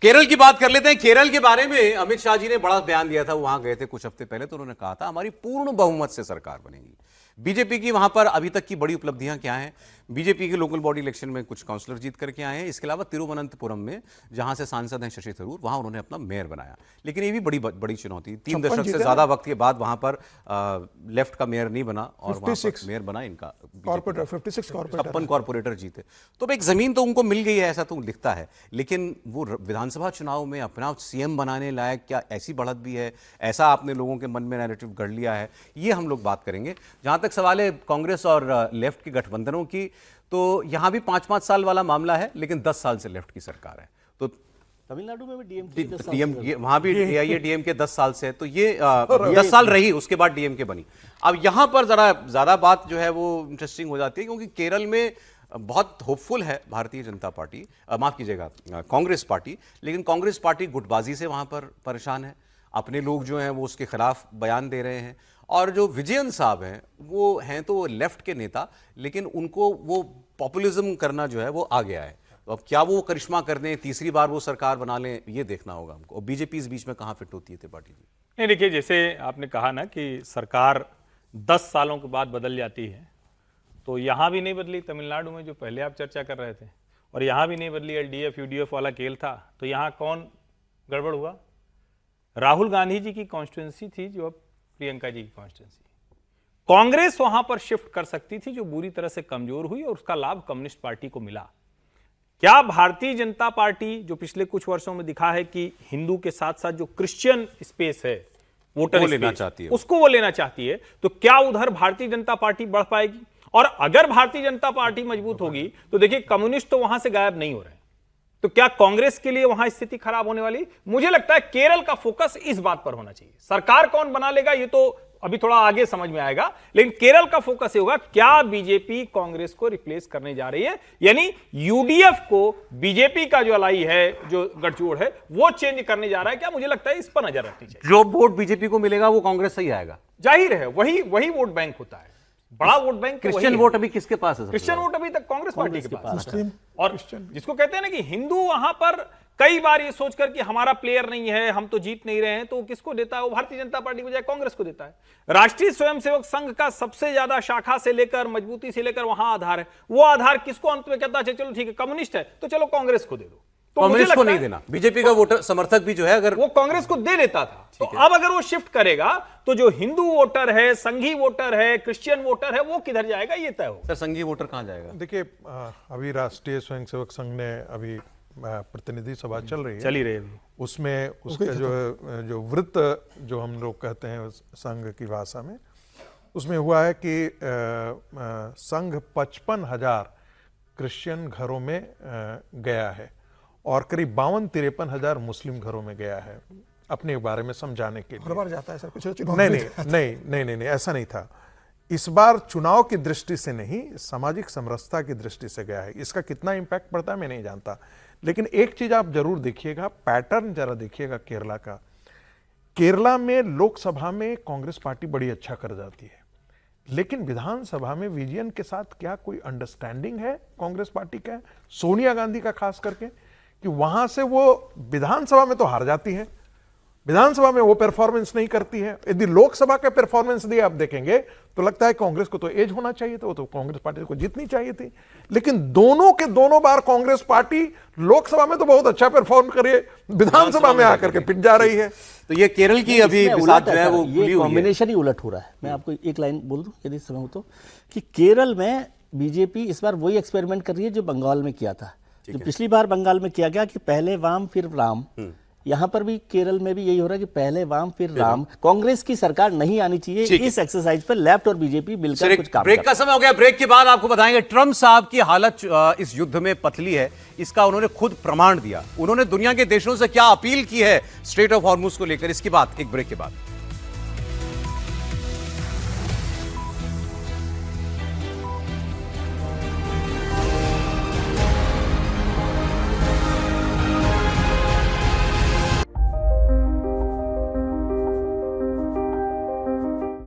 केरल की बात कर लेते हैं। केरल के बारे में अमित शाह जी ने बड़ा बयान दिया था, वहां गए थे कुछ हफ्ते पहले, तो उन्होंने कहा था हमारी पूर्ण बहुमत से सरकार बनेगी। बीजेपी की वहां पर अभी तक की बड़ी उपलब्धियां क्या हैं? बीजेपी के लोकल बॉडी इलेक्शन में कुछ काउंसलर जीत करके आए हैं। इसके अलावा तिरुवनंतपुरम में जहां से सांसद हैं शशि थरूर, वहां उन्होंने अपना मेयर बनाया। लेकिन ये भी बड़ी चुनौती, 3 दशक से ज्यादा वक्त के बाद वहां पर लेफ्ट का मेयर नहीं बना और वहां पर मेयर बना इनका 56 कॉर्पोरेटर जीते। तो एक जमीन तो उनको मिल गई है, ऐसा तो दिखता है, लेकिन वो विधानसभा चुनाव में अपना सीएम बनाने लायक क्या ऐसी बढ़त भी है? ऐसा आपने लोगों के मन में नैरेटिव गढ़ लिया है, ये हम लोग बात करेंगे। जहां तक सवाल है कांग्रेस और लेफ्ट के गठबंधनों की, तो यहां भी 5-5 साल वाला मामला है, लेकिन 10 साल से लेफ्ट की सरकार है। तो तमिलनाडु में भी डीएम वहां भी एआईएडीएम के 10 साल से है, तो ये 10 साल रही, उसके बाद डीएमके बनी। अब यहां पर जरा ज्यादा बात जो है वो इंटरेस्टिंग हो जाती है, क्योंकि केरल में बहुत होपफुल है भारतीय जनता पार्टी, माफ कीजिएगा कांग्रेस पार्टी, लेकिन कांग्रेस पार्टी गुटबाजी से वहां पर परेशान है। अपने लोग जो हैं वो उसके खिलाफ बयान दे रहे हैं, और जो विजयन साहब हैं वो हैं तो लेफ्ट के नेता, लेकिन उनको वो पॉपुलिज्म करना जो है वो आ गया है। तो अब क्या वो करिश्मा कर दें, तीसरी बार वो सरकार बना लें, ये देखना होगा हमको। और बीजेपी इस बीच में कहाँ फिट होती है त्रिपाठी जी? नहीं, देखिए, जैसे आपने कहा ना कि सरकार 10 सालों के बाद बदल जाती है, तो यहाँ भी नहीं बदली। तमिलनाडु में जो पहले आप चर्चा कर रहे थे, और यहाँ भी नहीं बदली। एलडीएफ यूडीएफ वाला खेल था, तो यहाँ कौन गड़बड़ हुआ? राहुल गांधी जी की कॉन्स्टिट्यूंसी थी, जो अब प्रियंका जी की कॉन्स्टिट्यूंसी। कांग्रेस वहां पर शिफ्ट कर सकती थी, जो बुरी तरह से कमजोर हुई, और उसका लाभ कम्युनिस्ट पार्टी को मिला। क्या भारतीय जनता पार्टी, जो पिछले कुछ वर्षों में दिखा है कि हिंदू के साथ साथ जो क्रिश्चियन स्पेस है, वोटर लेना चाहती है, उसको वो लेना चाहती है, तो क्या उधर भारतीय जनता पार्टी बढ़ पाएगी? और अगर भारतीय जनता पार्टी मजबूत होगी, तो देखिए कम्युनिस्ट तो वहां से गायब नहीं हो रहे हैं, तो क्या कांग्रेस के लिए वहां स्थिति खराब होने वाली? मुझे लगता है केरल का फोकस इस बात पर होना चाहिए। सरकार कौन बना लेगा ये तो अभी थोड़ा आगे समझ में आएगा, लेकिन केरल का फोकस ये होगा, क्या बीजेपी कांग्रेस को रिप्लेस करने जा रही है, यानी यूडीएफ को बीजेपी का जो अलाई है, जो गठजोड़ है, वो चेंज करने जा रहा है क्या? मुझे लगता है इस पर नजर रखनी चाहिए। जो वोट बीजेपी को मिलेगा वो कांग्रेस से ही आएगा, जाहिर है, वही वोट बैंक होता है, बड़ा वोट बैंक। क्रिश्चियन वोट अभी किसके पास है? क्रिश्चियन वोट अभी तक कांग्रेस पार्टी के पास है। और जिसको कहते हैं ना कि हिंदू वहां पर कई बार ये सोचकर कि हमारा प्लेयर नहीं है, हम तो जीत नहीं रहे हैं, तो किसको देता है? वो भारतीय जनता पार्टी बजाय कांग्रेस को देता है। राष्ट्रीय स्वयंसेवक संघ का सबसे ज्यादा शाखा से लेकर, मजबूती से लेकर वहां आधार है, वो आधार किसको अंत में कहता है? चलो ठीक है, कम्युनिस्ट है तो चलो कांग्रेस को दे दो। तो कांग्रेस को नहीं देना। बीजेपी का वोटर समर्थक भी जो है, अगर वो कांग्रेस को दे देता था, तो अब अगर वो शिफ्ट करेगा, तो जो हिंदू वोटर है, संघी वोटर है, क्रिश्चियन वोटर है, वो किधर जाएगा ये तय हो। सर, संघी वोटर कहां जाएगा? देखिए, अभी राष्ट्रीय स्वयंसेवक संघ ने अभी प्रतिनिधि सभा चल रही है, उसमें उसका जो वृत्त जो हम लोग कहते हैं संघ की भाषा में, उसमें हुआ है कि संघ 55,000 क्रिश्चियन घरों में गया है, और करीब 52-53 हजार मुस्लिम घरों में गया है, अपने बारे में समझाने के लिए। हर बार जाता है सर कुछ नहीं, ऐसा नहीं था। इस बार चुनाव की दृष्टि से नहीं, सामाजिक समरसता की दृष्टि से गया है। इसका कितना इंपैक्ट पड़ता है मैं नहीं जानता, लेकिन एक चीज आप जरूर देखिएगा, पैटर्न जरा देखिएगा केरला का। केरला में लोकसभा में कांग्रेस पार्टी बड़ी अच्छा कर जाती है, लेकिन विधानसभा में विजयन के साथ क्या कोई अंडरस्टैंडिंग है कांग्रेस पार्टी का, सोनिया गांधी का खास करके, कि वहां से वो विधानसभा में तो हार जाती है, विधानसभा में वो परफॉर्मेंस नहीं करती है। यदि लोकसभा का परफॉर्मेंस दिए आप देखेंगे तो लगता है कांग्रेस को तो एज होना चाहिए था, वो तो कांग्रेस पार्टी को जीतनी चाहिए थी। लेकिन दोनों के दोनों बार कांग्रेस पार्टी लोकसभा में तो बहुत अच्छा परफॉर्म करे, विधानसभा में आकर के पिट जा रही है। तो ये केरल की अभी मिसाल जो है वो ये कॉम्बिनेशन ही उलट हो रहा है। मैं आपको एक लाइन बोल दूं यदि समय हो तो, कि केरल में बीजेपी इस बार वही एक्सपेरिमेंट कर रही है जो बंगाल में किया था, जो पिछली बार बंगाल में किया गया कि पहले वाम फिर राम। यहां पर भी केरल में भी यही हो रहा है कि पहले वाम फिर राम। कांग्रेस की सरकार नहीं आनी चाहिए। इस एक्सरसाइज पर लेफ्ट और बीजेपी मिलकर कुछ काम। ब्रेक का समय हो गया, ब्रेक के बाद आपको बताएंगे ट्रंप साहब की हालत इस युद्ध में पतली है, इसका उन्होंने खुद प्रमाण दिया। उन्होंने दुनिया के देशों से क्या अपील की है स्ट्रेट ऑफ हॉर्मुज को लेकर, इसकी बात एक ब्रेक के बाद।